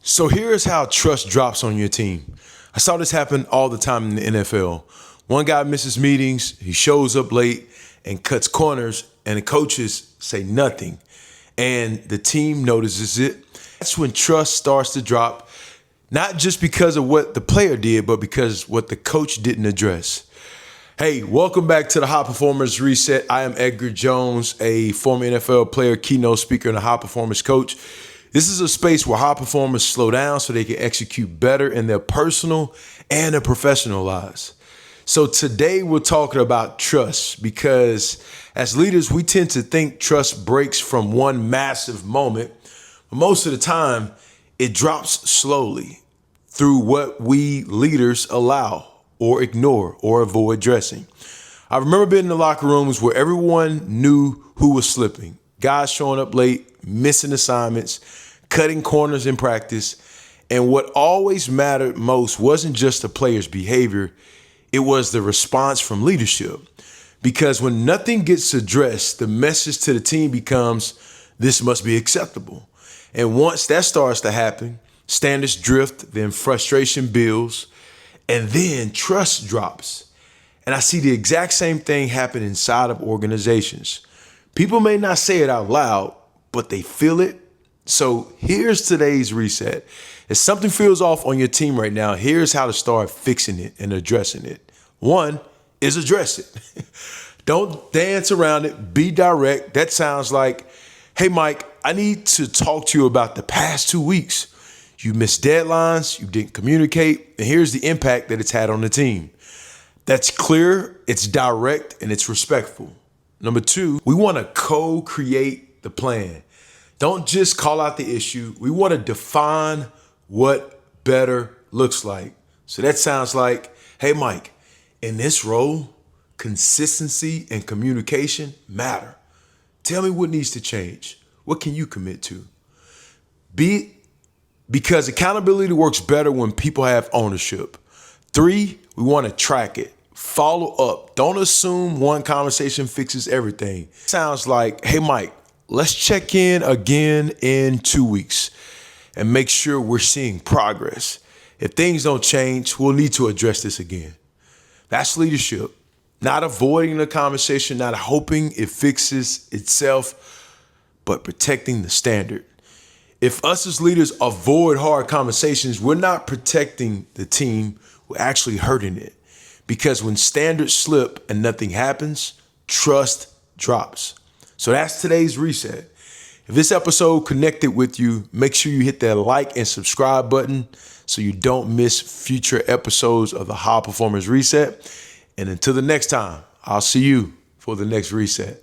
So here's how trust drops on your team. I saw this happen all the time in the NFL. One guy misses meetings, he shows up late and cuts corners, and the coaches say nothing. And the team notices it. That's when trust starts to drop, not just because of what the player did, but because what the coach didn't address. Hey, welcome back to the High Performers Reset. I am Edgar Jones, a former NFL player, keynote speaker, and a high performance coach. This is a space where high performers slow down so they can execute better in their personal and their professional lives. So today we're talking about trust because as leaders, we tend to think trust breaks from one massive moment. But most of the time, it drops slowly through what we leaders allow or ignore or avoid addressing. I remember being in the locker rooms where everyone knew who was slipping. Guys showing up late, missing assignments, cutting corners in practice. And what always mattered most wasn't just the player's behavior, it was the response from leadership. Because when nothing gets addressed, the message to the team becomes, this must be acceptable. And once that starts to happen, standards drift, then frustration builds, and then trust drops. And I see the exact same thing happen inside of organizations. People may not say it out loud, but they feel it. So here's today's reset. If something feels off on your team right now, here's how to start fixing it and addressing it. One is address it. Don't dance around it. Be direct. That sounds like, hey, Mike, I need to talk to you about the past 2 weeks. You missed deadlines, you didn't communicate, and here's the impact that it's had on the team. That's clear, it's direct, and it's respectful. Number two, we want to co-create the plan. Don't just call out the issue. We want to define what better looks like. So that sounds like, hey, Mike, in this role, consistency and communication matter. Tell me what needs to change. What can you commit to? Because accountability works better when people have ownership. Three, we want to track it. Follow up. Don't assume one conversation fixes everything. Sounds like, hey, Mike, let's check in again in 2 weeks and make sure we're seeing progress. If things don't change, we'll need to address this again. That's leadership. Not avoiding the conversation, not hoping it fixes itself, but protecting the standard. If us as leaders avoid hard conversations, we're not protecting the team, we're actually hurting it. Because when standards slip and nothing happens, trust drops. So that's today's reset. If this episode connected with you, make sure you hit that like and subscribe button so you don't miss future episodes of the High Performance Reset. And until the next time, I'll see you for the next reset.